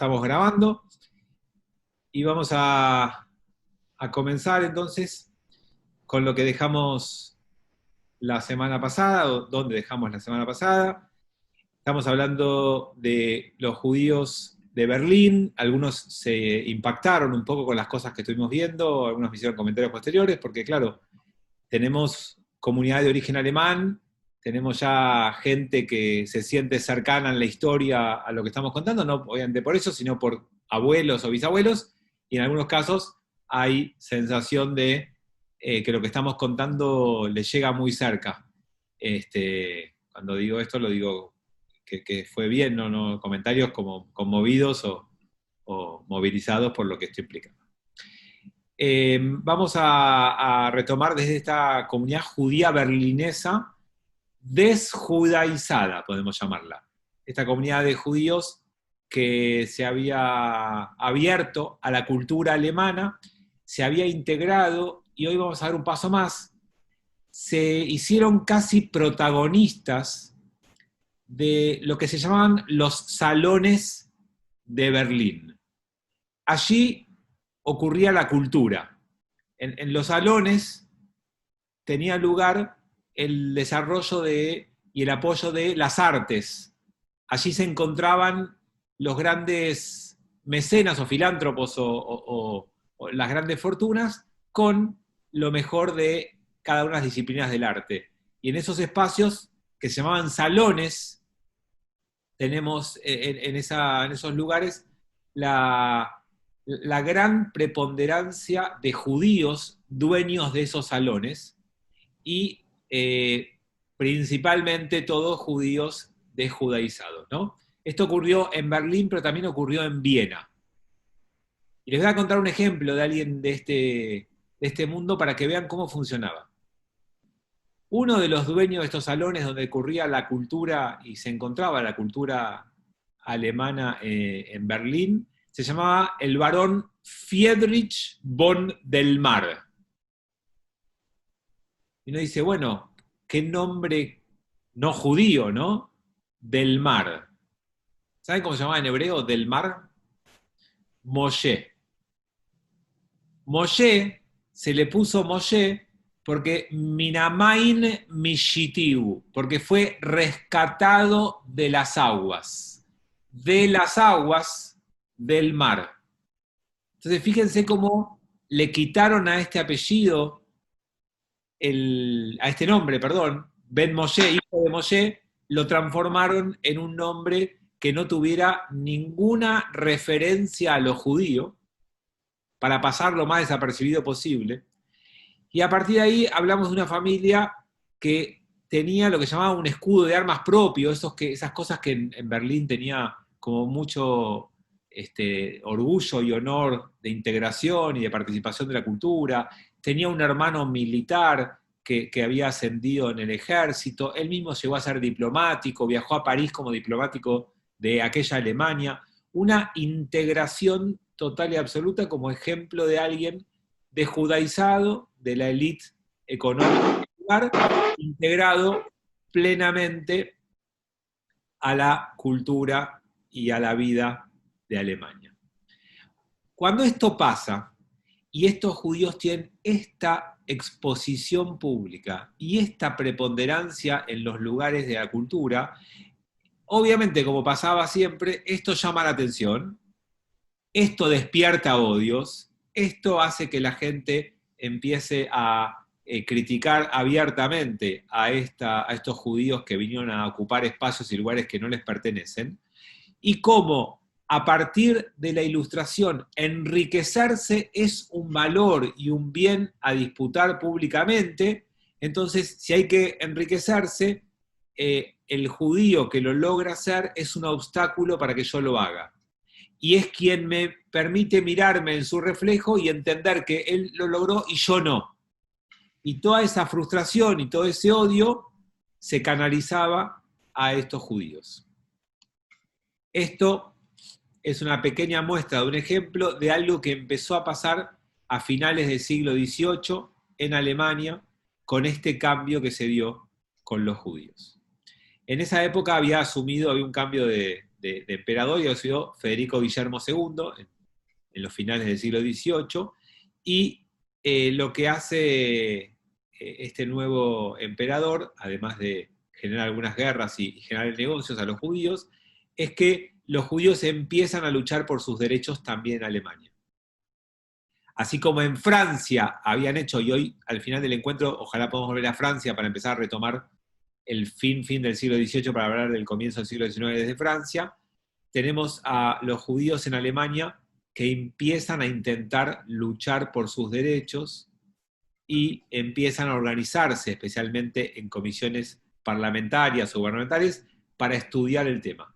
estamos grabando y vamos a comenzar entonces con lo que dejamos la semana pasada, o donde dejamos la semana pasada. Estamos hablando de los judíos de Berlín. Algunos se impactaron un poco con las cosas que estuvimos viendo, algunos me hicieron comentarios posteriores, porque claro, tenemos comunidad de origen alemán, tenemos ya gente que se siente cercana en la historia a lo que estamos contando, no obviamente por eso, sino por abuelos o bisabuelos, y en algunos casos hay sensación de que lo que estamos contando les llega muy cerca. Cuando digo esto, lo digo que fue bien, no comentarios como conmovidos o movilizados por lo que estoy explicando. Vamos a retomar desde esta comunidad judía berlinesa, desjudaizada, podemos llamarla. Esta comunidad de judíos que se había abierto a la cultura alemana, se había integrado, y hoy vamos a dar un paso más, se hicieron casi protagonistas de lo que se llamaban los salones de Berlín. Allí ocurría la cultura. En los salones tenía lugar el desarrollo y el apoyo de las artes. Allí se encontraban los grandes mecenas o filántropos o las grandes fortunas con lo mejor de cada una de las disciplinas del arte. Y en esos espacios que se llamaban salones, tenemos en esos lugares la gran preponderancia de judíos dueños de esos salones, y principalmente todos judíos desjudaizados, ¿no? Esto ocurrió en Berlín, pero también ocurrió en Viena. Y les voy a contar un ejemplo de alguien de este mundo para que vean cómo funcionaba. Uno de los dueños de estos salones donde ocurría la cultura y se encontraba la cultura alemana en Berlín, se llamaba el barón Friedrich von der Mar. Y uno dice, bueno, qué nombre no judío, ¿no? Del Mar. ¿Saben cómo se llamaba en hebreo Del Mar? Moshe. Moshe se le puso Moshe porque Minamain Mishitiu, porque fue rescatado de las aguas del mar. Entonces fíjense cómo le quitaron a este apellido, a este nombre, perdón, Ben Moshe, hijo de Moshe, lo transformaron en un nombre que no tuviera ninguna referencia a lo judío, para pasar lo más desapercibido posible. Y a partir de ahí hablamos de una familia que tenía lo que llamaba un escudo de armas propio, esas cosas que en Berlín tenía como mucho orgullo y honor de integración y de participación de la cultura. Tenía un hermano militar que había ascendido en el ejército, él mismo llegó a ser diplomático, viajó a París como diplomático de aquella Alemania. Una integración total y absoluta como ejemplo de alguien desjudaizado, de la élite económica, integrado plenamente a la cultura y a la vida de Alemania. Cuando esto pasa, y estos judíos tienen esta exposición pública y esta preponderancia en los lugares de la cultura, obviamente, como pasaba siempre, esto llama la atención, esto despierta odios, esto hace que la gente empiece a criticar abiertamente a estos judíos que vinieron a ocupar espacios y lugares que no les pertenecen, y cómo a partir de la Ilustración enriquecerse es un valor y un bien a disputar públicamente. Entonces, si hay que enriquecerse, el judío que lo logra hacer es un obstáculo para que yo lo haga. Y es quien me permite mirarme en su reflejo y entender que él lo logró y yo no. Y toda esa frustración y todo ese odio se canalizaba a estos judíos. Esto es una pequeña muestra de un ejemplo de algo que empezó a pasar a finales del siglo XVIII en Alemania con este cambio que se dio con los judíos. En esa época había un cambio de de emperador, y ha sido Federico Guillermo II, en los finales del siglo XVIII, y lo que hace este nuevo emperador, además de generar algunas guerras y generar negocios a los judíos, es que los judíos empiezan a luchar por sus derechos también en Alemania. Así como en Francia habían hecho, y hoy al final del encuentro ojalá podamos volver a Francia para empezar a retomar el fin del siglo XVIII para hablar del comienzo del siglo XIX desde Francia, tenemos a los judíos en Alemania que empiezan a intentar luchar por sus derechos y empiezan a organizarse, especialmente en comisiones parlamentarias o gubernamentales, para estudiar el tema.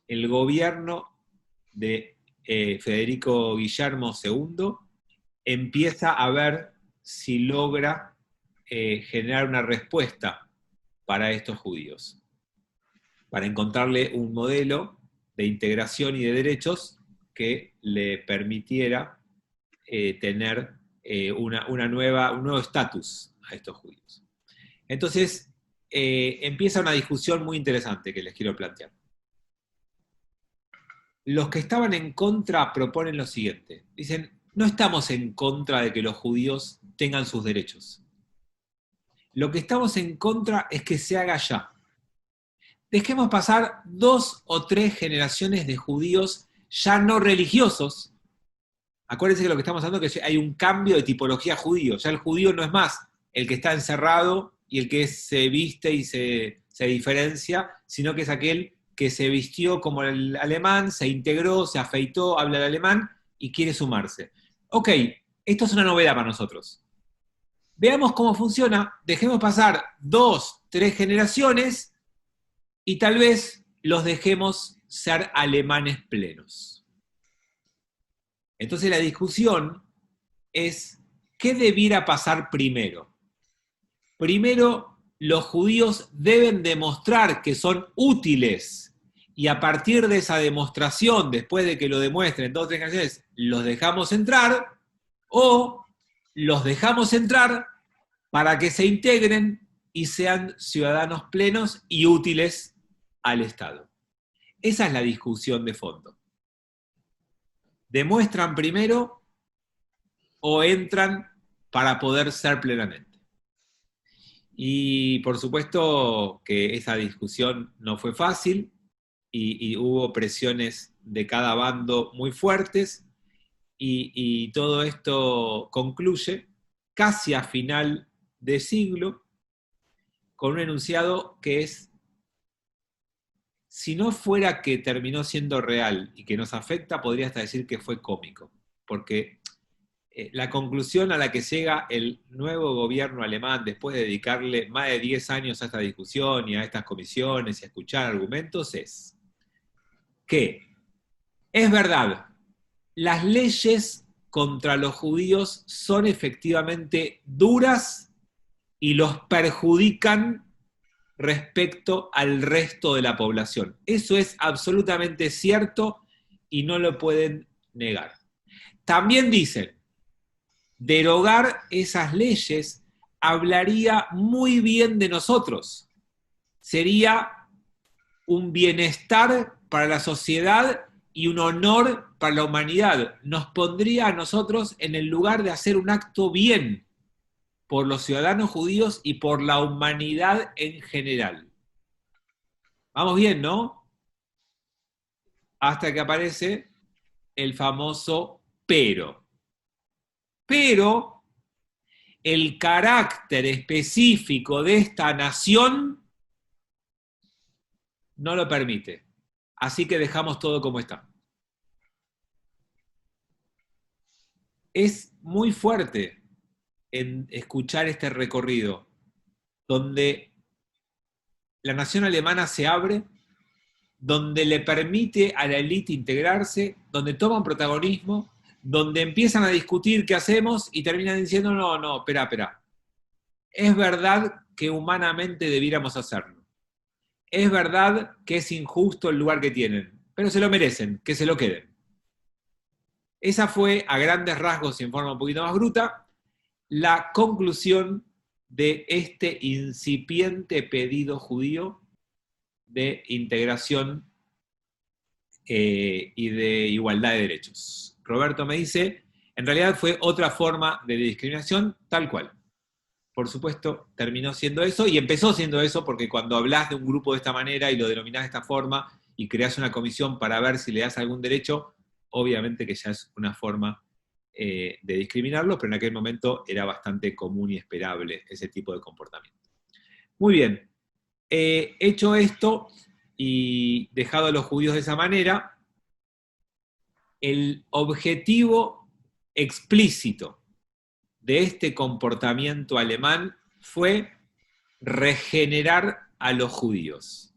El gobierno de Federico Guillermo II empieza a ver si logra generar una respuesta para estos judíos, para encontrarle un modelo de integración y de derechos que le permitiera tener un nuevo estatus a estos judíos. Entonces, empieza una discusión muy interesante que les quiero plantear. Los que estaban en contra proponen lo siguiente. Dicen, no estamos en contra de que los judíos tengan sus derechos. Lo que estamos en contra es que se haga ya. Dejemos pasar 2 o 3 generaciones de judíos ya no religiosos. Acuérdense que lo que estamos hablando es que hay un cambio de tipología judío. Ya el judío no es más el que está encerrado y el que se viste y se diferencia, sino que es aquel que se vistió como el alemán, se integró, se afeitó, habla el alemán y quiere sumarse. Ok, esto es una novedad para nosotros. Veamos cómo funciona, dejemos pasar 2, 3 generaciones y tal vez los dejemos ser alemanes plenos. Entonces la discusión es, ¿qué debiera pasar primero? Primero, los judíos deben demostrar que son útiles, y a partir de esa demostración, después de que lo demuestren 2 o 3 generaciones, los dejamos entrar, o los dejamos entrar para que se integren y sean ciudadanos plenos y útiles al Estado. Esa es la discusión de fondo. ¿Demuestran primero o entran para poder ser plenamente? Y por supuesto que esa discusión no fue fácil y hubo presiones de cada bando muy fuertes y todo esto concluye casi a final de siglo con un enunciado que es, si no fuera que terminó siendo real y que nos afecta, podría hasta decir que fue cómico, porque la conclusión a la que llega el nuevo gobierno alemán, después de dedicarle más de 10 años a esta discusión y a estas comisiones y a escuchar argumentos, es que es verdad, las leyes contra los judíos son efectivamente duras y los perjudican respecto al resto de la población. Eso es absolutamente cierto y no lo pueden negar. También dicen, derogar esas leyes hablaría muy bien de nosotros. Sería un bienestar para la sociedad y un honor para la humanidad. Nos pondría a nosotros en el lugar de hacer un acto bien por los ciudadanos judíos y por la humanidad en general. Vamos bien, ¿no? Hasta que aparece el famoso pero. Pero el carácter específico de esta nación no lo permite. Así que dejamos todo como está. Es muy fuerte en escuchar este recorrido, donde la nación alemana se abre, donde le permite a la élite integrarse, donde toman protagonismo, donde empiezan a discutir qué hacemos y terminan diciendo, no, espera. Es verdad que humanamente debiéramos hacerlo. Es verdad que es injusto el lugar que tienen, pero se lo merecen, que se lo queden. Esa fue, a grandes rasgos y en forma un poquito más bruta, la conclusión de este incipiente pedido judío de integración y de igualdad de derechos. Roberto me dice, en realidad fue otra forma de discriminación, tal cual. Por supuesto, terminó siendo eso y empezó siendo eso porque cuando hablas de un grupo de esta manera y lo denominás de esta forma y creás una comisión para ver si le das algún derecho, obviamente que ya es una forma de discriminarlo, pero en aquel momento era bastante común y esperable ese tipo de comportamiento. Muy bien, hecho esto y dejado a los judíos de esa manera, el objetivo explícito de este comportamiento alemán fue regenerar a los judíos.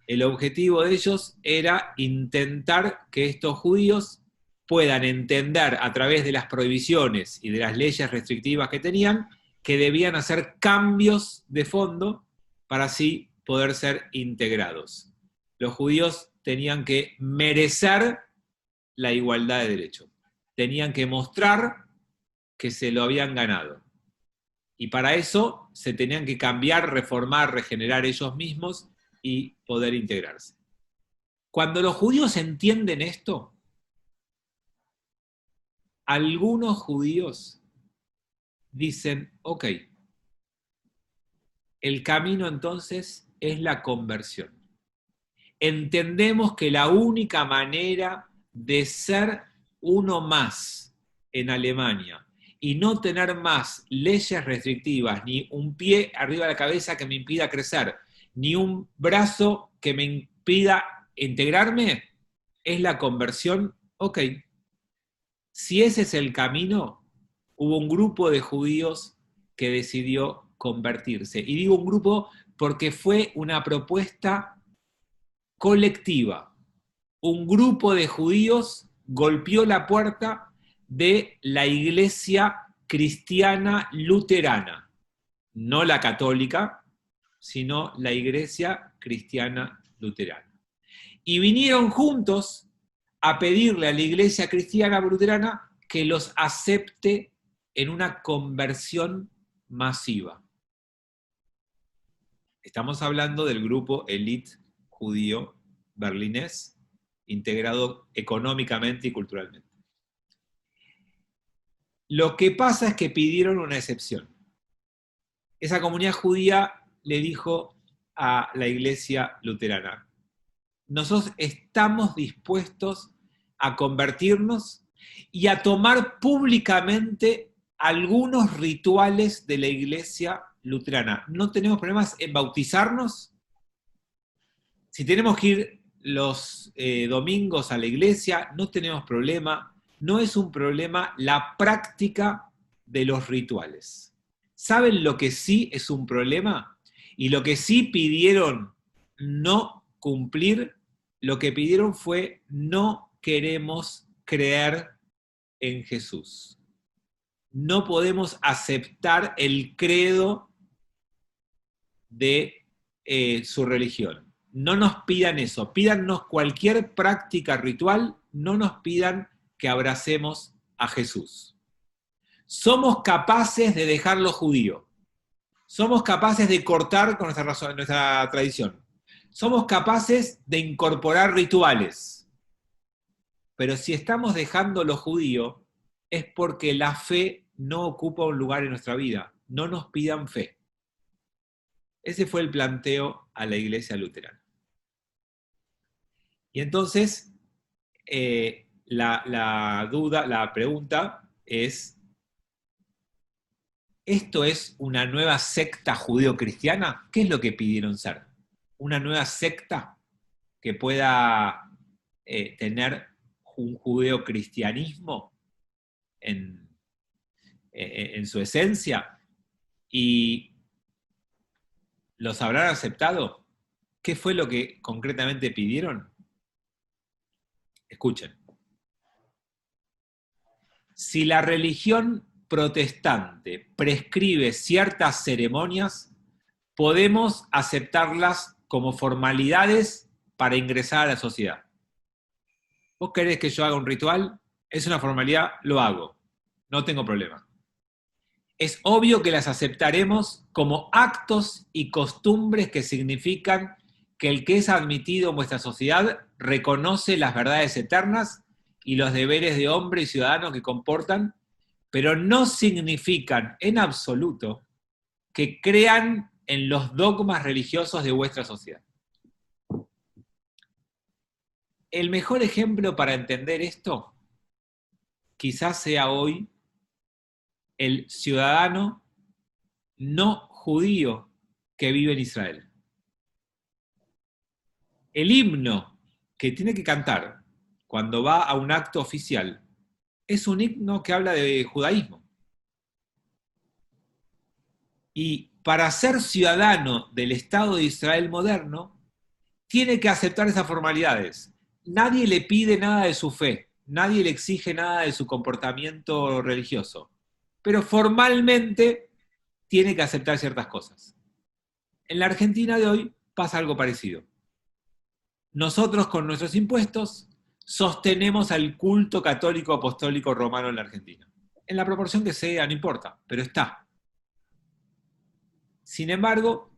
El objetivo de ellos era intentar que estos judíos puedan entender a través de las prohibiciones y de las leyes restrictivas que tenían, que debían hacer cambios de fondo para así poder ser integrados. Los judíos tenían que merecer la igualdad de derechos. Tenían que mostrar que se lo habían ganado. Y para eso se tenían que cambiar, reformar, regenerar ellos mismos y poder integrarse. Cuando los judíos entienden esto, algunos judíos dicen, ok, el camino entonces es la conversión. Entendemos que la única manera de ser uno más en Alemania y no tener más leyes restrictivas, ni un pie arriba de la cabeza que me impida crecer, ni un brazo que me impida integrarme, es la conversión. Ok, si ese es el camino, hubo un grupo de judíos que decidió convertirse. Y digo un grupo porque fue una propuesta colectiva. Un grupo de judíos golpeó la puerta de la iglesia cristiana luterana, no la católica, sino la iglesia cristiana luterana. Y vinieron juntos a pedirle a la iglesia cristiana luterana que los acepte en una conversión masiva. Estamos hablando del grupo élite judío berlinés, integrado económicamente y culturalmente. Lo que pasa es que pidieron una excepción. Esa comunidad judía le dijo a la iglesia luterana, nosotros estamos dispuestos a convertirnos y a tomar públicamente algunos rituales de la iglesia luterana. No tenemos problemas en bautizarnos. Si tenemos que ir los domingos a la iglesia, no tenemos problema. No es un problema la práctica de los rituales. ¿Saben lo que sí es un problema? Y lo que sí pidieron no cumplir, lo que pidieron fue no queremos creer en Jesús. No podemos aceptar el credo de su religión. No nos pidan eso, pídannos cualquier práctica ritual, no nos pidan que abracemos a Jesús. Somos capaces de dejarlo judío, somos capaces de cortar con nuestra tradición, somos capaces de incorporar rituales, pero si estamos dejando lo judío es porque la fe no ocupa un lugar en nuestra vida, no nos pidan fe. Ese fue el planteo a la iglesia luterana. Y entonces, la pregunta es, ¿esto es una nueva secta judeo-cristiana? ¿Qué es lo que pidieron ser? ¿Una nueva secta que pueda tener un judeo-cristianismo en su esencia? ¿Y los habrán aceptado? ¿Qué fue lo que concretamente pidieron? Escuchen. Si la religión protestante prescribe ciertas ceremonias, podemos aceptarlas como formalidades para ingresar a la sociedad. ¿Vos querés que yo haga un ritual? Es una formalidad, lo hago. No tengo problema. Es obvio que las aceptaremos como actos y costumbres que significan que el que es admitido en vuestra sociedad reconoce las verdades eternas y los deberes de hombre y ciudadano que comportan, pero no significan en absoluto que crean en los dogmas religiosos de vuestra sociedad. El mejor ejemplo para entender esto quizás sea hoy el ciudadano no judío que vive en Israel. El himno que tiene que cantar cuando va a un acto oficial es un himno que habla de judaísmo. Y para ser ciudadano del Estado de Israel moderno, tiene que aceptar esas formalidades. Nadie le pide nada de su fe, nadie le exige nada de su comportamiento religioso, pero formalmente tiene que aceptar ciertas cosas. En la Argentina de hoy pasa algo parecido. Nosotros con nuestros impuestos sostenemos al culto católico apostólico romano en la Argentina. En la proporción que sea, no importa, pero está. Sin embargo,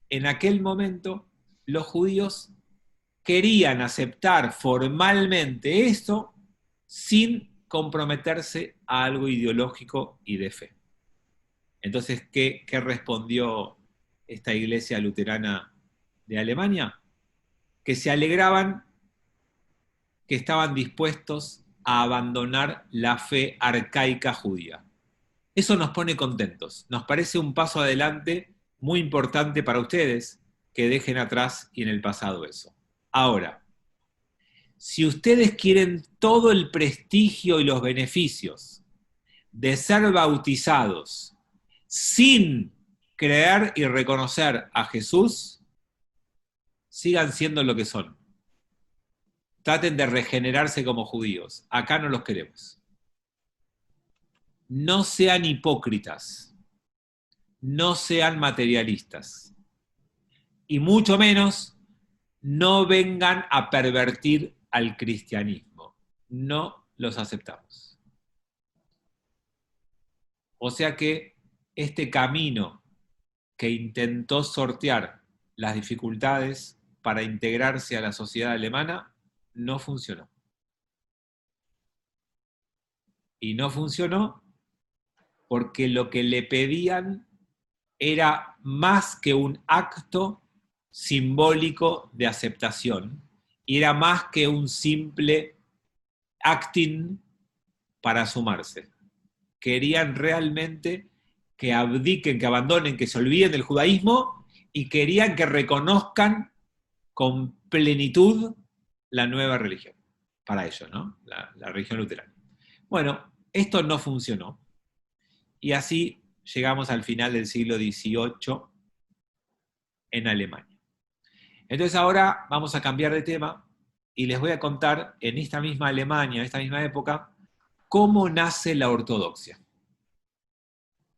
en aquel momento, los judíos querían aceptar formalmente eso sin comprometerse a algo ideológico y de fe. Entonces, ¿qué respondió esta iglesia luterana de Alemania? Que se alegraban, que estaban dispuestos a abandonar la fe arcaica judía. Eso nos pone contentos, nos parece un paso adelante muy importante para ustedes, que dejen atrás y en el pasado eso. Ahora, si ustedes quieren todo el prestigio y los beneficios de ser bautizados sin creer y reconocer a Jesús, sigan siendo lo que son. Traten de regenerarse como judíos. Acá no los queremos. No sean hipócritas. No sean materialistas. Y mucho menos, no vengan a pervertir al cristianismo. No los aceptamos. O sea que este camino que intentó sortear las dificultades para integrarse a la sociedad alemana no funcionó. Y no funcionó porque lo que le pedían era más que un acto simbólico de aceptación, y era más que un simple acting para sumarse. Querían realmente que abdiquen, que abandonen, que se olviden del judaísmo, y querían que reconozcan con plenitud la nueva religión, para ellos, ¿no? La religión luterana. Bueno, esto no funcionó, y así llegamos al final del siglo XVIII en Alemania. Entonces ahora vamos a cambiar de tema y les voy a contar en esta misma Alemania, en esta misma época, cómo nace la ortodoxia.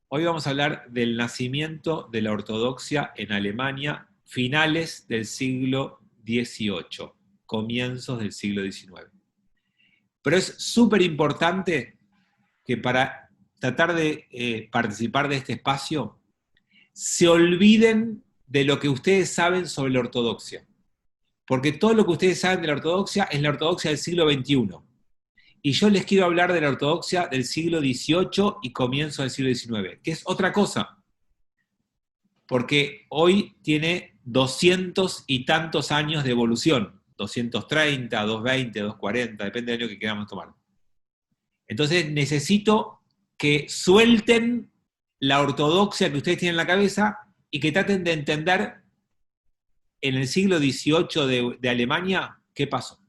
Hoy vamos a hablar del nacimiento de la ortodoxia en Alemania, finales del siglo XVIII, comienzos del siglo XIX. Pero es súper importante que para tratar de participar de este espacio, se olviden de lo que ustedes saben sobre la ortodoxia. Porque todo lo que ustedes saben de la ortodoxia es la ortodoxia del siglo XXI. Y yo les quiero hablar de la ortodoxia del siglo XVIII y comienzo del siglo XIX, que es otra cosa. Porque hoy tiene 200 y tantos años de evolución. 230, 220, 240, depende del año que queramos tomar. Entonces necesito que suelten la ortodoxia que ustedes tienen en la cabeza y que traten de entender en el siglo XVIII de Alemania qué pasó.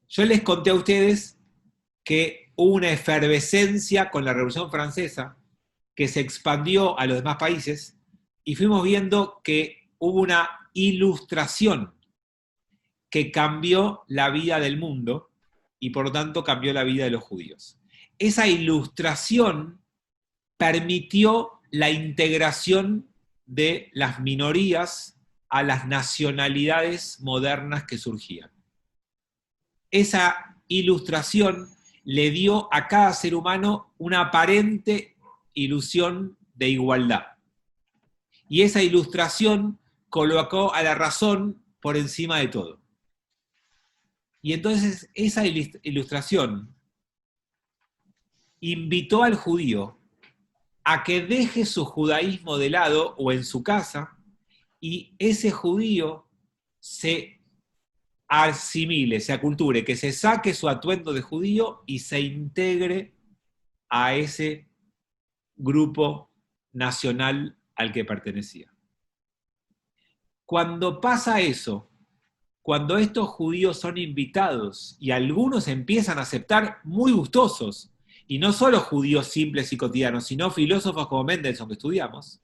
Yo les conté a ustedes que hubo una efervescencia con la Revolución Francesa que se expandió a los demás países, y fuimos viendo que hubo una ilustración que cambió la vida del mundo y por lo tanto cambió la vida de los judíos. Esa ilustración permitió la integración de las minorías a las nacionalidades modernas que surgían. Esa ilustración le dio a cada ser humano una aparente ilusión de igualdad. Y esa ilustración colocó a la razón por encima de todo. Y entonces esa ilustración invitó al judío a que deje su judaísmo de lado o en su casa, y ese judío se asimile, se aculture, que se saque su atuendo de judío y se integre a ese grupo nacional al que pertenecía. Cuando pasa eso, cuando estos judíos son invitados y algunos empiezan a aceptar muy gustosos, y no solo judíos simples y cotidianos, sino filósofos como Mendelssohn que estudiamos,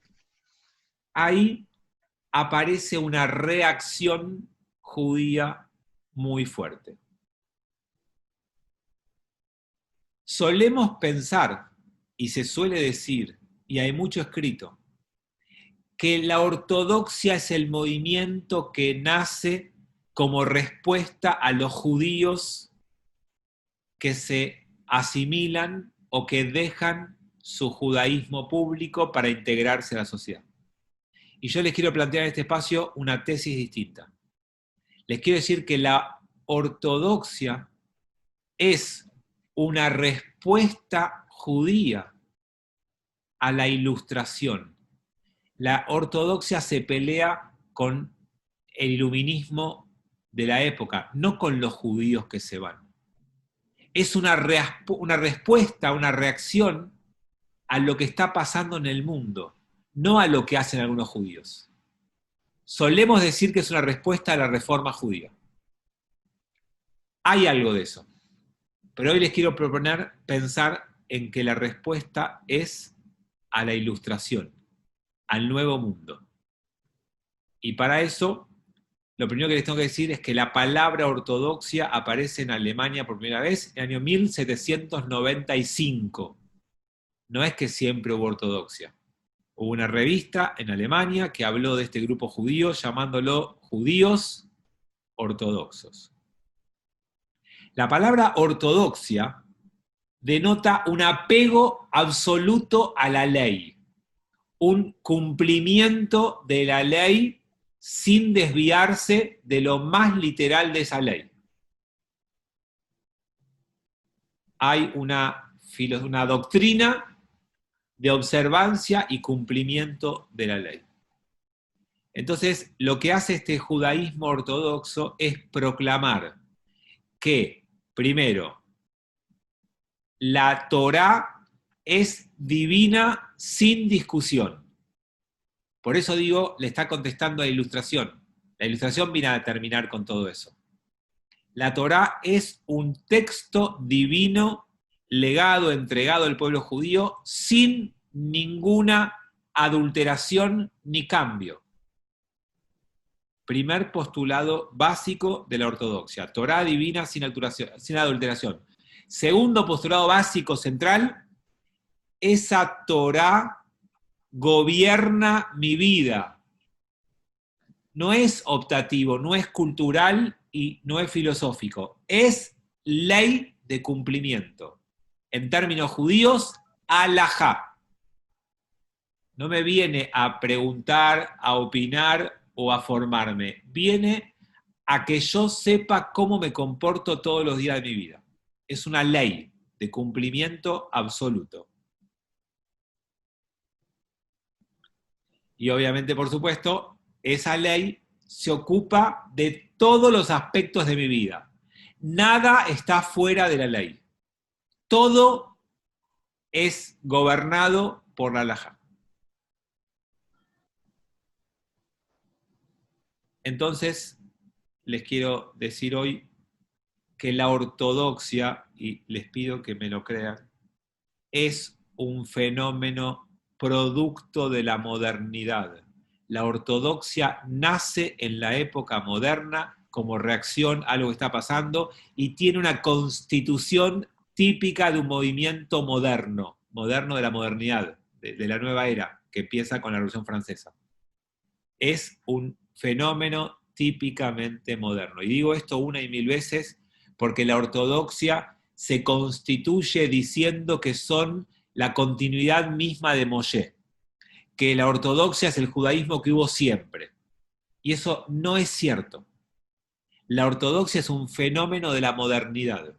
ahí aparece una reacción judía muy fuerte. Solemos pensar, y se suele decir, y hay mucho escrito, que la ortodoxia es el movimiento que nace como respuesta a los judíos que se asimilan o que dejan su judaísmo público para integrarse a la sociedad. Y yo les quiero plantear en este espacio una tesis distinta. Les quiero decir que la ortodoxia es una respuesta judía a la ilustración. La ortodoxia se pelea con el iluminismo de la época, no con los judíos que se van. Es una respuesta, una reacción a lo que está pasando en el mundo, no a lo que hacen algunos judíos. Solemos decir que es una respuesta a la reforma judía. Hay algo de eso. Pero hoy les quiero proponer pensar en que la respuesta es a la ilustración, al nuevo mundo. Y para eso, lo primero que les tengo que decir es que la palabra ortodoxia aparece en Alemania por primera vez en el año 1795. No es que siempre hubo ortodoxia. Hubo una revista en Alemania que habló de este grupo judío llamándolo judíos ortodoxos. La palabra ortodoxia denota un apego absoluto a la ley, un cumplimiento de la ley sin desviarse de lo más literal de esa ley. Hay una doctrina de observancia y cumplimiento de la ley. Entonces, lo que hace este judaísmo ortodoxo es proclamar que, primero, la Torá es divina sin discusión. Por eso digo, le está contestando a la ilustración. La ilustración viene a terminar con todo eso. La Torá es un texto divino legado, entregado al pueblo judío sin ninguna adulteración ni cambio. Primer postulado básico de la ortodoxia. Torá divina sin adulteración. Segundo postulado básico central, esa Torá gobierna mi vida. No es optativo, no es cultural y no es filosófico. Es ley de cumplimiento. En términos judíos, halajá. No me viene a preguntar, a opinar o a formarme. Viene a que yo sepa cómo me comporto todos los días de mi vida. Es una ley de cumplimiento absoluto. Y obviamente, por supuesto, esa ley se ocupa de todos los aspectos de mi vida. Nada está fuera de la ley. Todo es gobernado por la halajá. Entonces, les quiero decir hoy que la ortodoxia, y les pido que me lo crean, es un fenómeno producto de la modernidad. La ortodoxia nace en la época moderna como reacción a lo que está pasando y tiene una constitución típica de un movimiento moderno de la modernidad, de la nueva era, que empieza con la Revolución Francesa. Es un fenómeno típicamente moderno. Y digo esto una y mil veces porque la ortodoxia se constituye diciendo que son la continuidad misma de Moshe, que la ortodoxia es el judaísmo que hubo siempre. Y eso no es cierto. La ortodoxia es un fenómeno de la modernidad,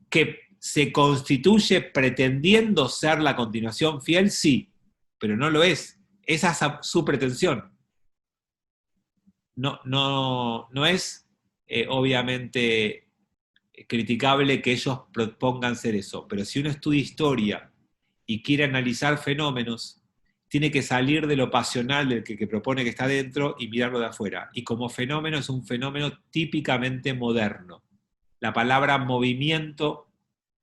que se constituye pretendiendo ser la continuación fiel, sí, pero no lo es. Esa es su pretensión. No es obviamente criticable que ellos propongan ser eso, pero si uno estudia historia y quiere analizar fenómenos, tiene que salir de lo pasional del que propone que está dentro y mirarlo de afuera. Y como fenómeno es un fenómeno típicamente moderno. La palabra movimiento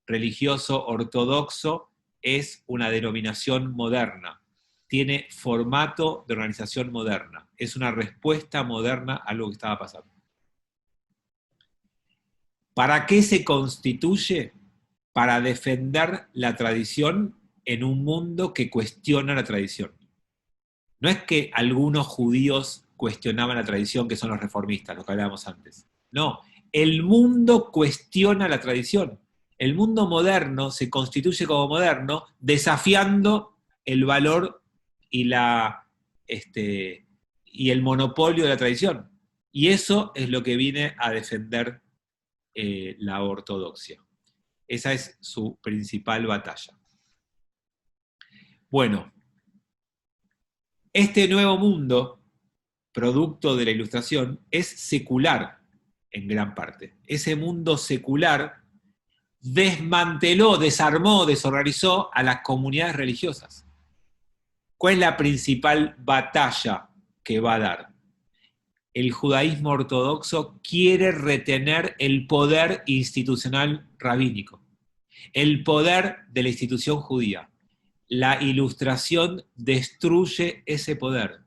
religioso ortodoxo es una denominación moderna. Tiene formato de organización moderna. Es una respuesta moderna a lo que estaba pasando. ¿Para qué se constituye? Para defender la tradición en un mundo que cuestiona la tradición. No es que algunos judíos cuestionaban la tradición, que son los reformistas, lo que hablábamos antes. No, el mundo cuestiona la tradición. El mundo moderno se constituye como moderno desafiando el valor y, y el monopolio de la tradición. Y eso es lo que viene a defender la ortodoxia. Esa es su principal batalla. Bueno, este nuevo mundo, producto de la Ilustración, es secular en gran parte. Ese mundo secular desmanteló, desarmó, desorganizó a las comunidades religiosas. ¿Cuál es la principal batalla que va a dar? El judaísmo ortodoxo quiere retener el poder institucional rabínico, el poder de la institución judía. La Ilustración destruye ese poder.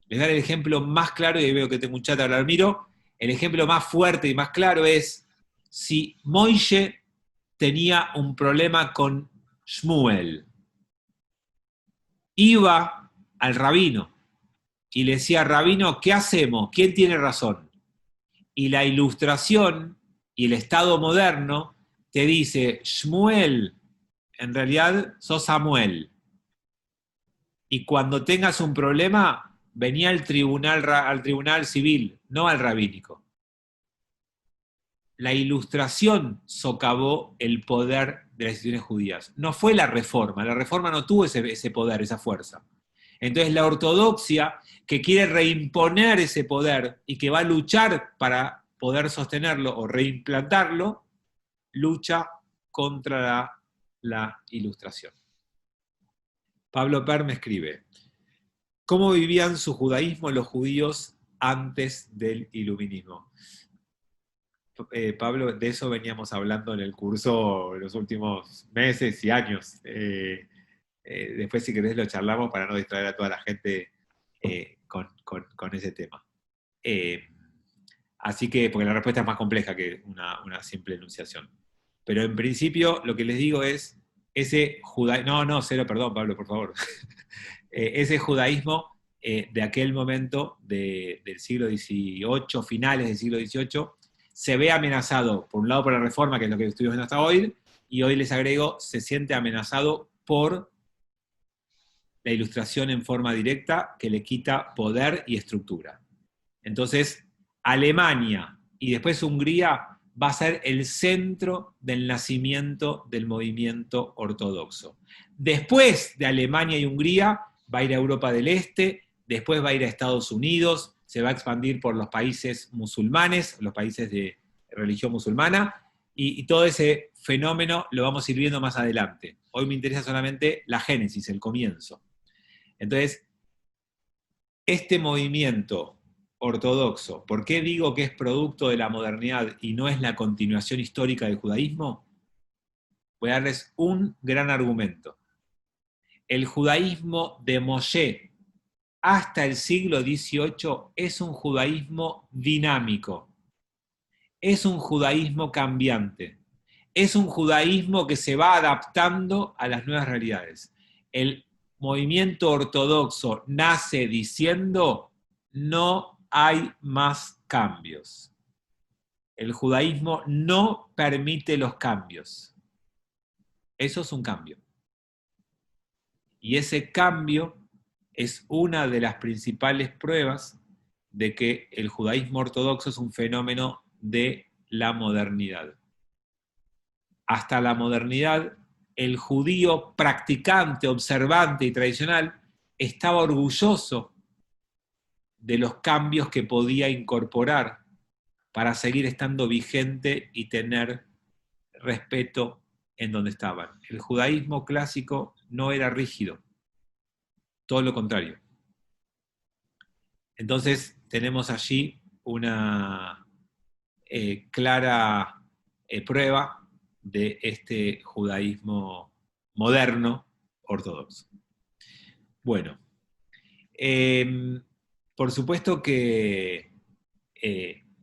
Les daré el ejemplo más claro, y ahí veo que tengo un chat a hablar, miro. El ejemplo más fuerte y más claro es si Moishe tenía un problema con Shmuel. Iba al rabino y le decía, rabino, ¿qué hacemos? ¿Quién tiene razón? Y la Ilustración y el Estado moderno te dice, Shmuel, en realidad sos Samuel. Y cuando tengas un problema, venía al tribunal civil, no al rabínico. La Ilustración socavó el poder de las instituciones judías. No fue la Reforma no tuvo ese poder, esa fuerza. Entonces la ortodoxia, que quiere reimponer ese poder y que va a luchar para poder sostenerlo o reimplantarlo, lucha contra la Ilustración. Pablo Per me escribe, ¿cómo vivían su judaísmo los judíos antes del iluminismo? Pablo, de eso veníamos hablando en el curso en los últimos meses y años. Después, si querés, lo charlamos para no distraer a toda la gente con ese tema. Así que, porque la respuesta es más compleja que una simple enunciación. Pero en principio, lo que les digo es, ese judaísmo, cero, perdón, Pablo, por favor. Ese judaísmo de aquel momento del siglo XVIII, finales del siglo XVIII, se ve amenazado, por un lado por la Reforma, que es lo que estoy viendo hasta hoy, y hoy les agrego, se siente amenazado por la Ilustración en forma directa, que le quita poder y estructura. Entonces, Alemania y después Hungría va a ser el centro del nacimiento del movimiento ortodoxo. Después de Alemania y Hungría, va a ir a Europa del Este, después va a ir a Estados Unidos, se va a expandir por los países musulmanes, los países de religión musulmana, y todo ese fenómeno lo vamos a ir viendo más adelante. Hoy me interesa solamente la génesis, el comienzo. Entonces, este movimiento ortodoxo, ¿por qué digo que es producto de la modernidad y no es la continuación histórica del judaísmo? Voy a darles un gran argumento. El judaísmo de Moshe hasta el siglo XVIII es un judaísmo dinámico, es un judaísmo cambiante, es un judaísmo que se va adaptando a las nuevas realidades. El movimiento ortodoxo nace diciendo, no hay más cambios. El judaísmo no permite los cambios. Eso es un cambio. Y ese cambio es una de las principales pruebas de que el judaísmo ortodoxo es un fenómeno de la modernidad. Hasta la modernidad, el judío practicante, observante y tradicional estaba orgulloso de los cambios que podía incorporar para seguir estando vigente y tener respeto en donde estaban. El judaísmo clásico no era rígido, todo lo contrario. Entonces tenemos allí una clara prueba de este judaísmo moderno ortodoxo. Bueno, por supuesto que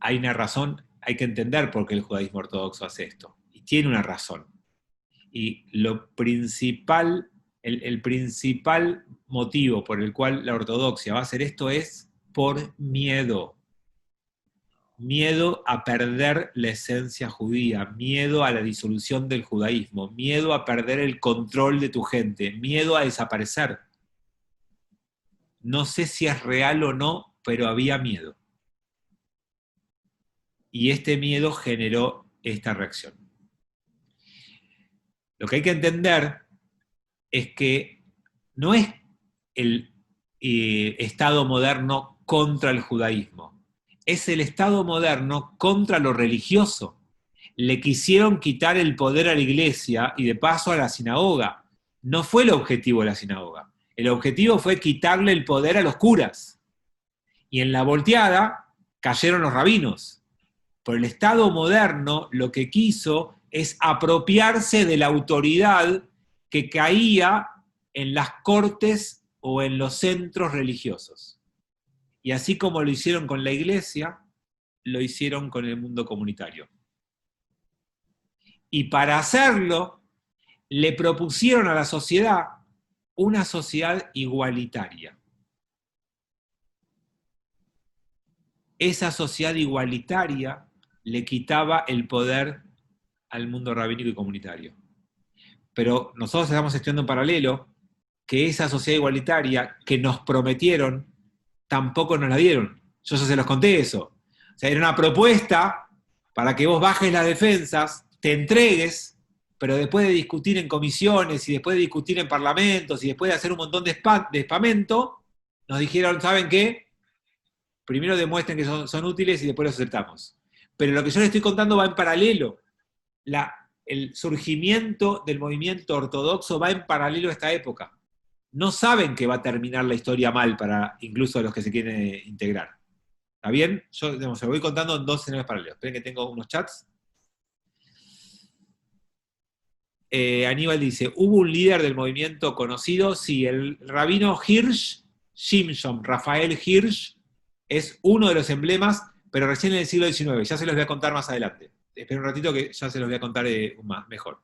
hay una razón, hay que entender por qué el judaísmo ortodoxo hace esto, y tiene una razón. Y lo principal, el principal motivo por el cual la ortodoxia va a hacer esto es por miedo. Miedo a perder la esencia judía, miedo a la disolución del judaísmo, miedo a perder el control de tu gente, miedo a desaparecer. No sé si es real o no, pero había miedo. Y este miedo generó esta reacción. Lo que hay que entender es que no es el Estado moderno contra el judaísmo, es el Estado moderno contra lo religioso. Le quisieron quitar el poder a la iglesia y de paso a la sinagoga. No fue el objetivo de la sinagoga. El objetivo fue quitarle el poder a los curas. Y en la volteada cayeron los rabinos. Pero el Estado moderno lo que quiso es apropiarse de la autoridad que caía en las cortes o en los centros religiosos. Y así como lo hicieron con la iglesia, lo hicieron con el mundo comunitario. Y para hacerlo, le propusieron a la sociedad una sociedad igualitaria. Esa sociedad igualitaria le quitaba el poder al mundo rabínico y comunitario. Pero nosotros estamos estudiando en paralelo que esa sociedad igualitaria que nos prometieron, tampoco nos la dieron. Yo ya se los conté eso. O sea, era una propuesta para que vos bajes las defensas, te entregues, pero después de discutir en comisiones y después de discutir en parlamentos y después de hacer un montón de espamento, nos dijeron, ¿saben qué? Primero demuestren que son útiles y después los aceptamos. Pero lo que yo les estoy contando va en paralelo. El surgimiento del movimiento ortodoxo va en paralelo a esta época. No saben que va a terminar la historia mal para incluso los que se quieren integrar. ¿Está bien? Yo se lo voy contando en dos escenarios paralelos. Esperen que tengo unos chats. Aníbal dice, ¿hubo un líder del movimiento conocido? Sí, el rabino Hirsch, Shimshon, Rafael Hirsch, es uno de los emblemas, pero recién en el siglo XIX. Ya se los voy a contar más adelante. Esperen un ratito que ya se los voy a contar mejor.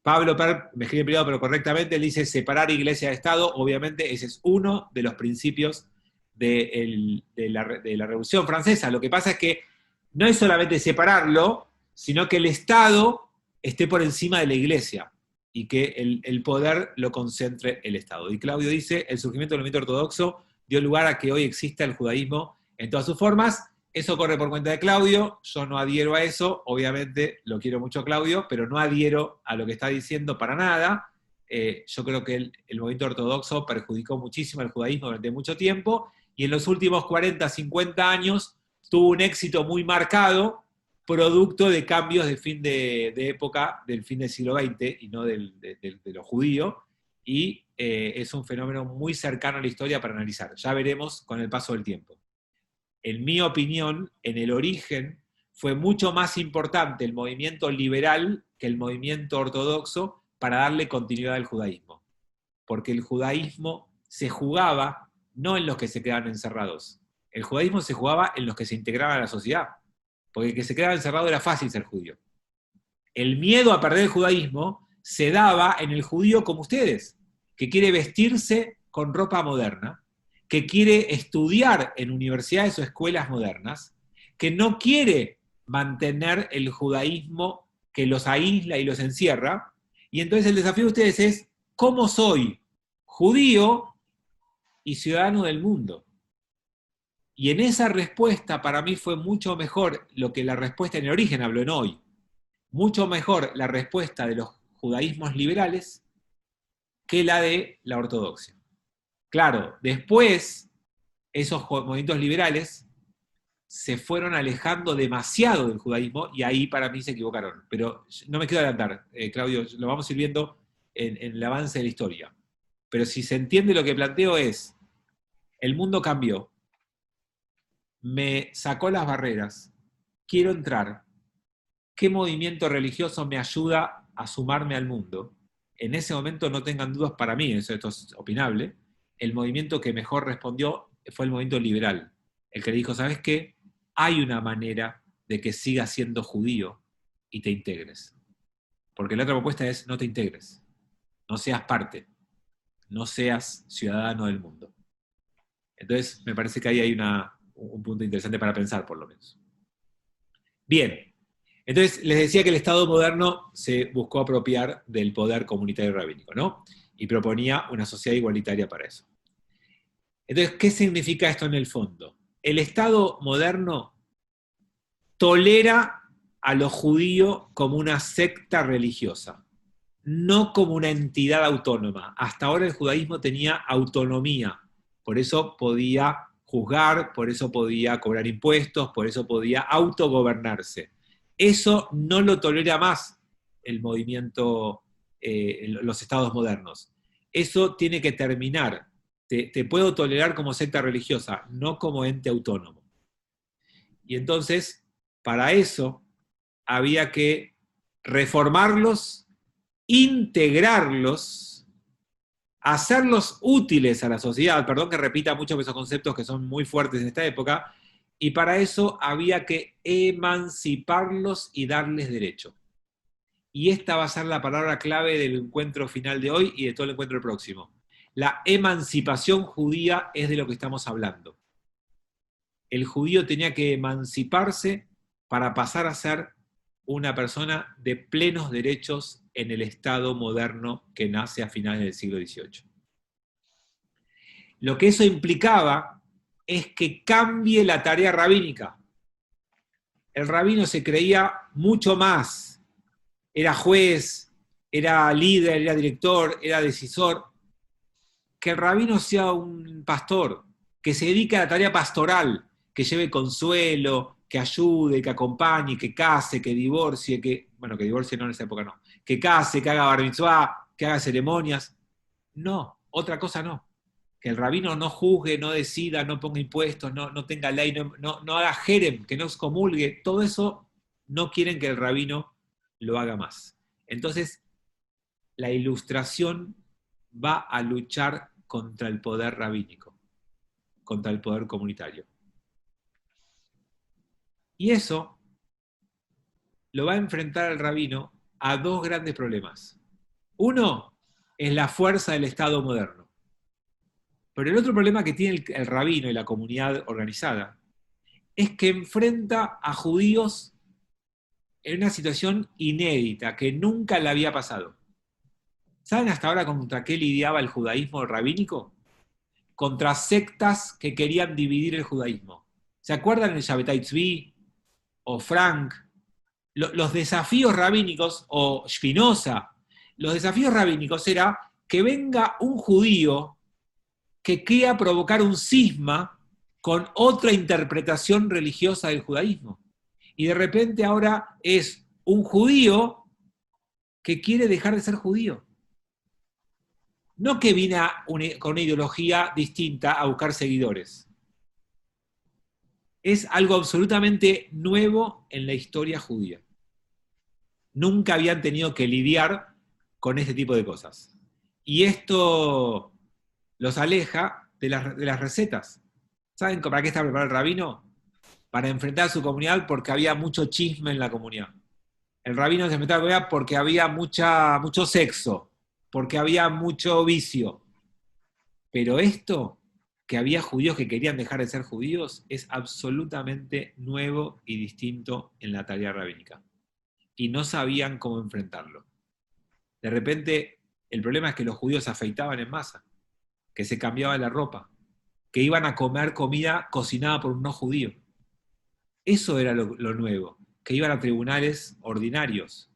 Pablo Per me escribe en privado, pero correctamente, él dice separar iglesia de Estado. Obviamente ese es uno de los principios de la Revolución Francesa. Lo que pasa es que no es solamente separarlo, sino que el Estado esté por encima de la iglesia y que el poder lo concentre el Estado. Y Claudio dice, el surgimiento del movimiento ortodoxo dio lugar a que hoy exista el judaísmo en todas sus formas. Eso corre por cuenta de Claudio, yo no adhiero a eso, obviamente lo quiero mucho a Claudio, pero no adhiero a lo que está diciendo para nada. Yo creo que el movimiento ortodoxo perjudicó muchísimo al judaísmo durante mucho tiempo, y en los últimos 40, 50 años tuvo un éxito muy marcado, producto de cambios de fin de época, del fin del siglo XX, y no de lo judío, y es un fenómeno muy cercano a la historia para analizar. Ya veremos con el paso del tiempo. En mi opinión, en el origen, fue mucho más importante el movimiento liberal que el movimiento ortodoxo para darle continuidad al judaísmo. Porque el judaísmo se jugaba no en los que se quedaban encerrados. El judaísmo se jugaba en los que se integraban a la sociedad. Porque el que se quedaba encerrado era fácil ser judío. El miedo a perder el judaísmo se daba en el judío como ustedes, que quiere vestirse con ropa moderna, que quiere estudiar en universidades o escuelas modernas, que no quiere mantener el judaísmo que los aísla y los encierra, y entonces el desafío de ustedes es, ¿cómo soy judío y ciudadano del mundo. Y en esa respuesta para mí fue mucho mejor lo que la respuesta en el origen, hablo en hoy, mucho mejor la respuesta de los judaísmos liberales que la de la ortodoxia. Claro, después esos movimientos liberales se fueron alejando demasiado del judaísmo y ahí para mí se equivocaron. Pero no me quiero adelantar, Claudio, lo vamos a ir viendo en el avance de la historia. Pero si se entiende lo que planteo es, el mundo cambió, me sacó las barreras, quiero entrar, ¿qué movimiento religioso me ayuda a sumarme al mundo? En ese momento no tengan dudas para mí, esto es opinable, el movimiento que mejor respondió fue el movimiento liberal, el que dijo, ¿sabes qué? Hay una manera de que sigas siendo judío y te integres. Porque la otra propuesta es no te integres, no seas parte, no seas ciudadano del mundo. Entonces, me parece que ahí hay un punto interesante para pensar, por lo menos. Bien, entonces les decía que el Estado moderno se buscó apropiar del poder comunitario rabínico, ¿no? Y proponía una sociedad igualitaria para eso. Entonces, ¿qué significa esto en el fondo? El Estado moderno tolera a los judíos como una secta religiosa, no como una entidad autónoma. Hasta ahora el judaísmo tenía autonomía, por eso podía juzgar, por eso podía cobrar impuestos, por eso podía autogobernarse. Eso no lo tolera más el movimiento, los estados modernos. Eso tiene que terminar. Te puedo tolerar como secta religiosa, no como ente autónomo. Y entonces, para eso, había que reformarlos, integrarlos, hacerlos útiles a la sociedad, perdón que repita muchos de esos conceptos que son muy fuertes en esta época, y para eso había que emanciparlos y darles derecho. Y esta va a ser la palabra clave del encuentro final de hoy y de todo el encuentro próximo. La emancipación judía es de lo que estamos hablando. El judío tenía que emanciparse para pasar a ser una persona de plenos derechos en el Estado moderno que nace a finales del siglo XVIII. Lo que eso implicaba es que cambie la tarea rabínica. El rabino se creía mucho más, era juez, era líder, era director, era decisor, que el rabino sea un pastor, que se dedique a la tarea pastoral, que lleve consuelo, que ayude, que acompañe, que case, que divorcie, bueno, que divorcie no en esa época no, que case, que haga bar mitzvah, que haga ceremonias. No, otra cosa no. Que el rabino no juzgue, no decida, no ponga impuestos, no tenga ley, no haga jerem, que no excomulgue, todo eso no quieren que el rabino lo haga más. Entonces, la ilustración va a luchar contra el poder rabínico, contra el poder comunitario. Y eso lo va a enfrentar el rabino a dos grandes problemas. Uno es la fuerza del Estado moderno. Pero el otro problema que tiene el rabino y la comunidad organizada es que enfrenta a judíos en una situación inédita, que nunca le había pasado. ¿Saben hasta ahora contra qué lidiaba el judaísmo rabínico? Contra sectas que querían dividir el judaísmo. ¿Se acuerdan el Shabbatai Tzvi o Frank? Los desafíos rabínicos, o Spinoza, los desafíos rabínicos era que venga un judío que quiera provocar un cisma con otra interpretación religiosa del judaísmo. Y de repente ahora es un judío que quiere dejar de ser judío. No que viene con una ideología distinta a buscar seguidores. Es algo absolutamente nuevo en la historia judía. Nunca habían tenido que lidiar con este tipo de cosas. Y esto los aleja de las recetas. ¿Saben para qué está preparado el rabino? Para enfrentar a su comunidad porque había mucho chisme en la comunidad. El rabino se enfrentaba a la comunidad porque había mucho sexo, porque había mucho vicio. Pero esto, que había judíos que querían dejar de ser judíos, es absolutamente nuevo y distinto en la tarea rabínica. Y no sabían cómo enfrentarlo. De repente, el problema es que los judíos se afeitaban en masa, que se cambiaba la ropa, que iban a comer comida cocinada por un no judío. Eso era lo nuevo, que iban a tribunales ordinarios.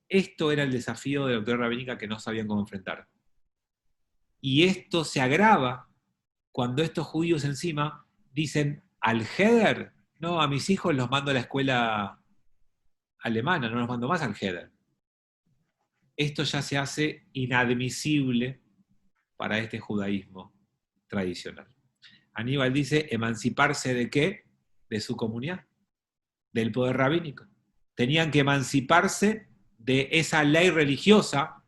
Esto era el desafío de la autoridad rabínica que no sabían cómo enfrentar. Y esto se agrava cuando estos judíos encima dicen al Heder, no, a mis hijos los mando a la escuela alemana, no los mando más al Heder. Esto ya se hace inadmisible para este judaísmo tradicional. Aníbal dice, ¿emanciparse de qué? De su comunidad, del poder rabínico. Tenían que emanciparse de esa ley religiosa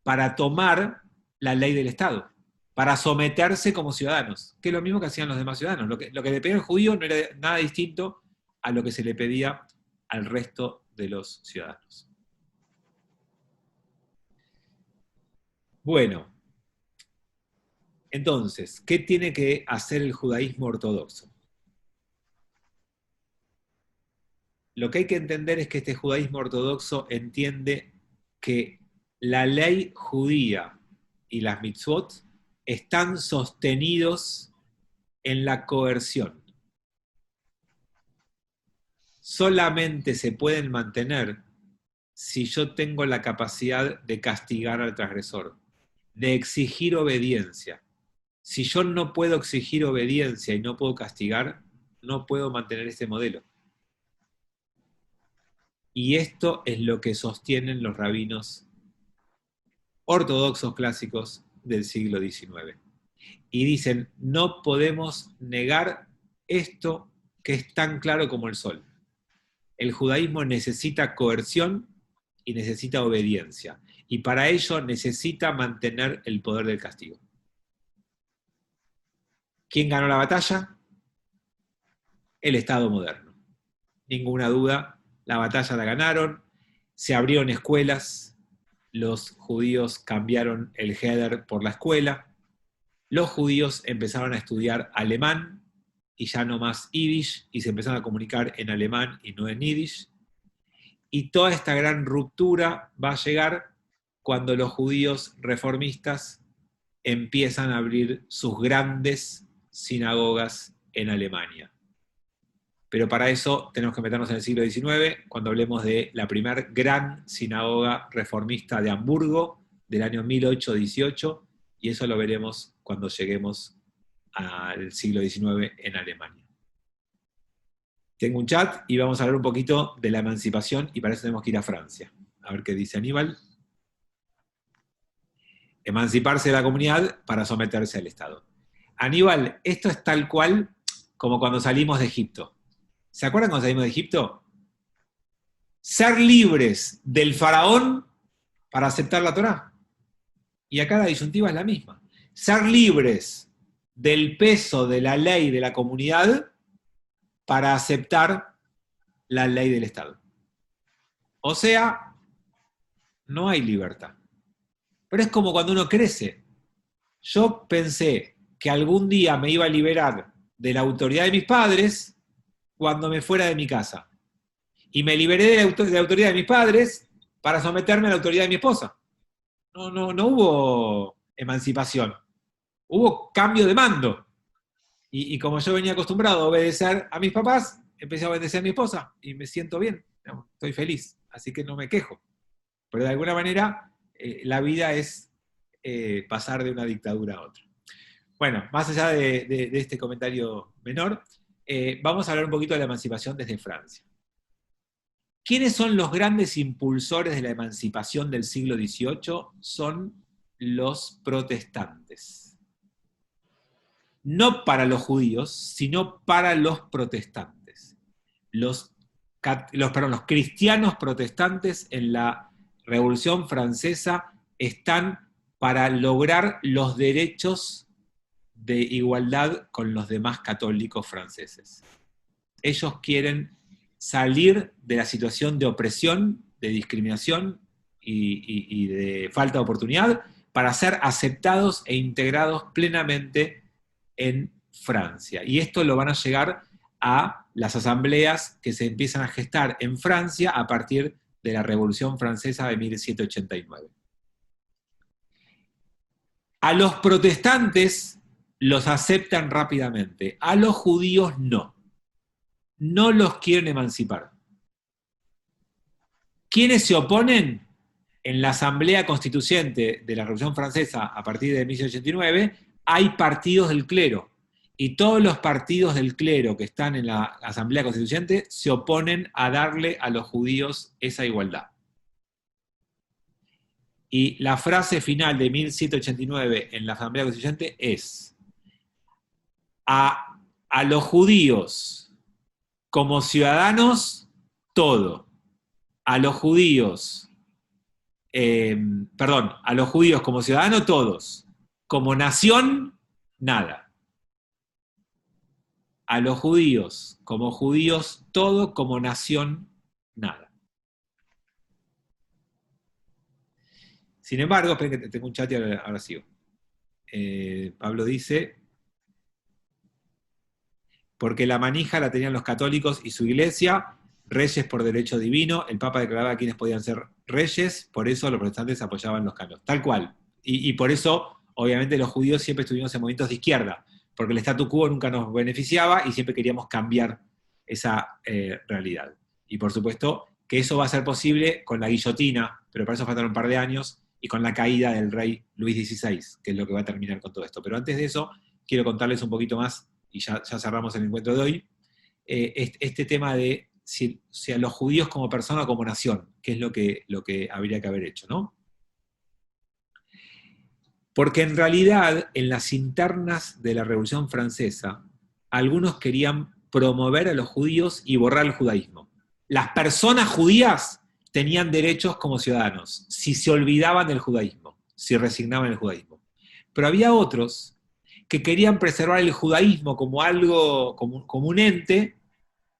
para tomar la ley del Estado, para someterse como ciudadanos, que es lo mismo que hacían los demás ciudadanos. Lo que le pedía al judío no era nada distinto a lo que se le pedía al resto de los ciudadanos. Bueno, entonces, ¿qué tiene que hacer el judaísmo ortodoxo? Lo que hay que entender es que este judaísmo ortodoxo entiende que la ley judía y las mitzvot están sostenidos en la coerción. Solamente se pueden mantener si yo tengo la capacidad de castigar al transgresor, de exigir obediencia. Si yo no puedo exigir obediencia y no puedo castigar, no puedo mantener este modelo. Y esto es lo que sostienen los rabinos ortodoxos clásicos del siglo XIX. Y dicen, no podemos negar esto que es tan claro como el sol. El judaísmo necesita coerción y necesita obediencia. Y para ello necesita mantener el poder del castigo. ¿Quién ganó la batalla? El Estado moderno. Ninguna duda, la batalla la ganaron, se abrieron escuelas, los judíos cambiaron el Heder por la escuela, los judíos empezaron a estudiar alemán y ya no más yiddish, y se empezaron a comunicar en alemán y no en yiddish. Y toda esta gran ruptura va a llegar cuando los judíos reformistas empiezan a abrir sus grandes sinagogas en Alemania. Pero para eso tenemos que meternos en el siglo XIX, cuando hablemos de la primera gran sinagoga reformista de Hamburgo, del año 1818, y eso lo veremos cuando lleguemos al siglo XIX en Alemania. Tengo un chat y vamos a hablar un poquito de la emancipación, y para eso tenemos que ir a Francia. A ver qué dice Aníbal. Emanciparse de la comunidad para someterse al Estado. Aníbal, esto es tal cual como cuando salimos de Egipto. ¿Se acuerdan cuando salimos de Egipto? Ser libres del faraón para aceptar la Torá. Y acá la disyuntiva es la misma. Ser libres del peso de la ley de la comunidad para aceptar la ley del Estado. O sea, no hay libertad. Pero es como cuando uno crece. Yo pensé que algún día me iba a liberar de la autoridad de mis padres cuando me fuera de mi casa. Y me liberé de la autoridad de mis padres para someterme a la autoridad de mi esposa. No hubo emancipación. Hubo cambio de mando. Y como yo venía acostumbrado a obedecer a mis papás, empecé a obedecer a mi esposa y me siento bien, estoy feliz, así que no me quejo. Pero de alguna manera la vida es pasar de una dictadura a otra. Bueno, más allá de este comentario menor, vamos a hablar un poquito de la emancipación desde Francia. ¿Quiénes son los grandes impulsores de la emancipación del siglo XVIII? Son los protestantes. No para los judíos, sino para los protestantes. Los cristianos protestantes en la Revolución Francesa están para lograr los derechos de igualdad con los demás católicos franceses. Ellos quieren salir de la situación de opresión, de discriminación y de falta de oportunidad para ser aceptados e integrados plenamente en Francia. Y esto lo van a llegar a las asambleas que se empiezan a gestar en Francia a partir de la Revolución Francesa de 1789. A los protestantes los aceptan rápidamente. A los judíos no. No los quieren emancipar. ¿Quiénes se oponen? En la Asamblea Constituyente de la Revolución Francesa, a partir de 1789, hay partidos del clero. Y todos los partidos del clero que están en la Asamblea Constituyente se oponen a darle a los judíos esa igualdad. Y la frase final de 1789 en la Asamblea Constituyente es: a los judíos como ciudadanos, todo. A los judíos, a los judíos como ciudadanos, todos. Como nación, nada. A los judíos como judíos, todo. Como nación, nada. Sin embargo, esperen que tengo un chat y ahora sigo. Pablo dice: porque la manija la tenían los católicos y su iglesia, reyes por derecho divino, el Papa declaraba quiénes podían ser reyes, por eso los protestantes apoyaban los canos, tal cual. Y por eso, obviamente, los judíos siempre estuvimos en movimientos de izquierda, porque el statu quo nunca nos beneficiaba y siempre queríamos cambiar esa realidad. Y por supuesto que eso va a ser posible con la guillotina, pero para eso faltaron un par de años, y con la caída del rey Luis XVI, que es lo que va a terminar con todo esto. Pero antes de eso, quiero contarles un poquito más, y ya cerramos el encuentro de hoy, este tema de si a los judíos como persona o como nación, que es lo que habría que haber hecho, ¿no? Porque en realidad, en las internas de la Revolución Francesa, algunos querían promover a los judíos y borrar el judaísmo. Las personas judías tenían derechos como ciudadanos, si se olvidaban del judaísmo, si resignaban el judaísmo. Pero había otros que querían preservar el judaísmo como algo, como un ente,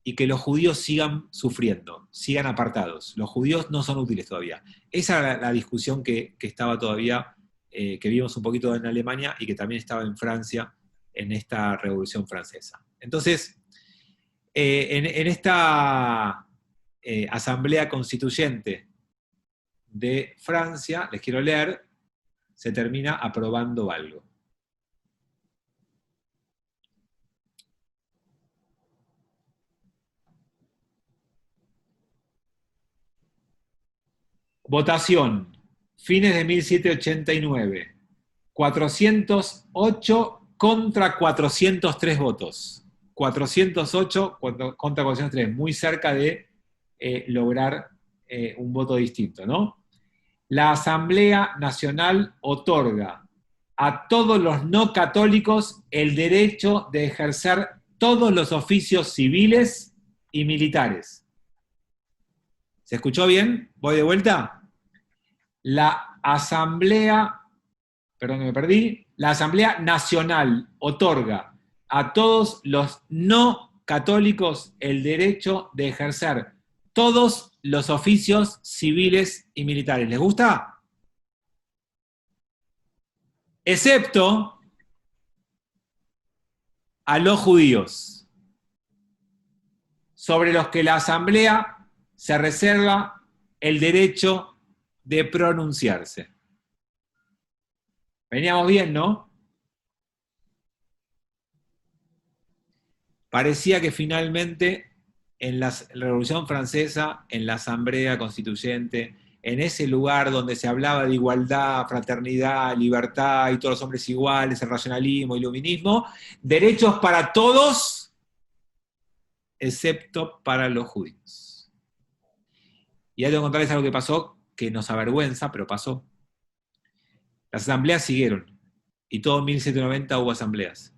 y que los judíos sigan sufriendo, sigan apartados. Los judíos no son útiles todavía. Esa era la discusión que estaba todavía, que vimos un poquito en Alemania y que también estaba en Francia en esta Revolución Francesa. Entonces, en esta Asamblea Constituyente de Francia, les quiero leer, se termina aprobando algo. Votación, fines de 1789, 408 contra 403 votos. 408 contra 403, muy cerca de lograr un voto distinto, ¿no? La Asamblea Nacional otorga a todos los no católicos el derecho de ejercer todos los oficios civiles y militares. ¿Se escuchó bien? ¿Voy de vuelta? La Asamblea, perdón que me perdí, la Asamblea Nacional otorga a todos los no católicos el derecho de ejercer todos los oficios civiles y militares. ¿Les gusta? Excepto a los judíos, sobre los que la Asamblea se reserva el derecho de pronunciarse. Veníamos bien, ¿no? Parecía que finalmente en la Revolución Francesa, en la Asamblea Constituyente, en ese lugar donde se hablaba de igualdad, fraternidad, libertad y todos los hombres iguales, el racionalismo, iluminismo, derechos para todos, excepto para los judíos. Y ya tengo que contarles algo que pasó, que nos avergüenza, pero pasó. Las asambleas siguieron, y todo en 1790 hubo asambleas.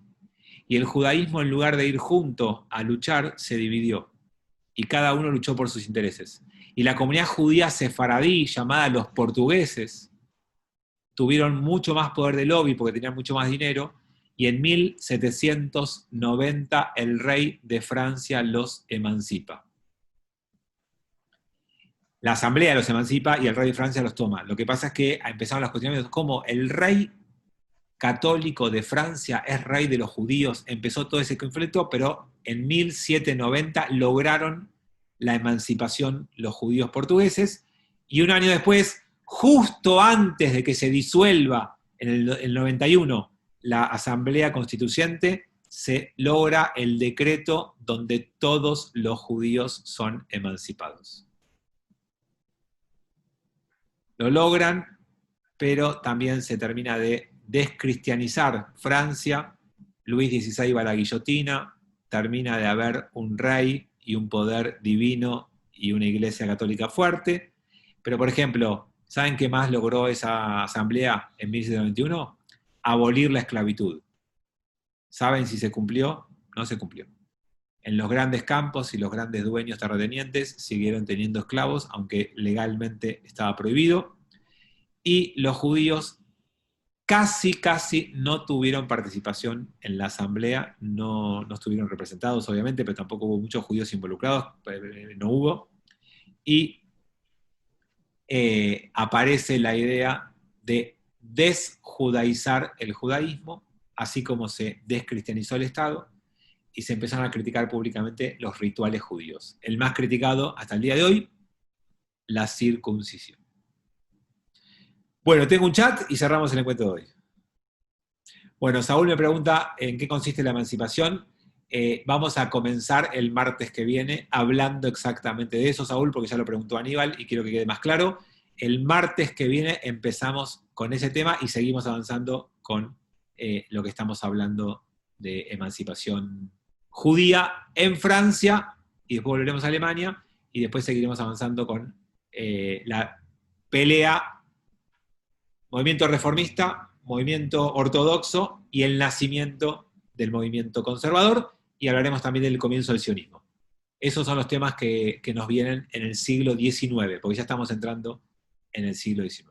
Y el judaísmo, en lugar de ir junto a luchar, se dividió. Y cada uno luchó por sus intereses. Y la comunidad judía sefaradí, llamada los portugueses, tuvieron mucho más poder de lobby porque tenían mucho más dinero, y en 1790 el rey de Francia los emancipa. La asamblea los emancipa y el rey de Francia los toma. Lo que pasa es que empezaron los cuestionamientos, como el rey católico de Francia es rey de los judíos, empezó todo ese conflicto, pero en 1790 lograron la emancipación los judíos portugueses, y un año después, justo antes de que se disuelva, en el 91, la Asamblea Constituyente, se logra el decreto donde todos los judíos son emancipados. Lo logran, pero también se termina de descristianizar Francia, Luis XVI va a la guillotina, termina de haber un rey y un poder divino y una iglesia católica fuerte, pero por ejemplo, ¿saben qué más logró esa asamblea en 1791? Abolir la esclavitud. ¿Saben si se cumplió? No se cumplió. En los grandes campos y los grandes dueños terratenientes siguieron teniendo esclavos, aunque legalmente estaba prohibido, y los judíos casi no tuvieron participación en la asamblea, no estuvieron representados obviamente, pero tampoco hubo muchos judíos involucrados, no hubo, y aparece la idea de desjudaizar el judaísmo, así como se descristianizó el Estado, y se empezaron a criticar públicamente los rituales judíos. El más criticado hasta el día de hoy, la circuncisión. Bueno, tengo un chat y cerramos el encuentro de hoy. Bueno, Saúl me pregunta en qué consiste la emancipación. Vamos a comenzar el martes que viene hablando exactamente de eso, Saúl, porque ya lo preguntó Aníbal y quiero que quede más claro. El martes que viene empezamos con ese tema y seguimos avanzando con lo que estamos hablando de emancipación judía en Francia, y después volveremos a Alemania, y después seguiremos avanzando con la pelea, movimiento reformista, movimiento ortodoxo y el nacimiento del movimiento conservador, y hablaremos también del comienzo del sionismo. Esos son los temas que nos vienen en el siglo XIX, porque ya estamos entrando en el siglo XIX.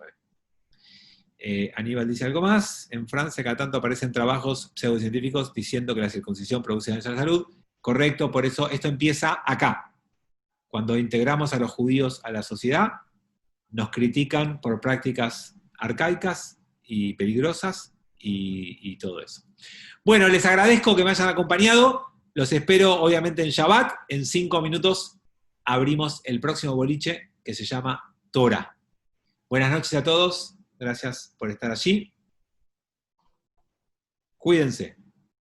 Aníbal dice algo más. En Francia cada tanto aparecen trabajos pseudocientíficos diciendo que la circuncisión produce daños a la salud. Correcto, por eso esto empieza acá. Cuando integramos a los judíos a la sociedad, nos critican por prácticas arcaicas y peligrosas y todo eso. Bueno, les agradezco que me hayan acompañado. Los espero obviamente en Shabbat. En 5 minutos abrimos el próximo boliche que se llama Torah. Buenas noches a todos. Gracias por estar allí. Cuídense.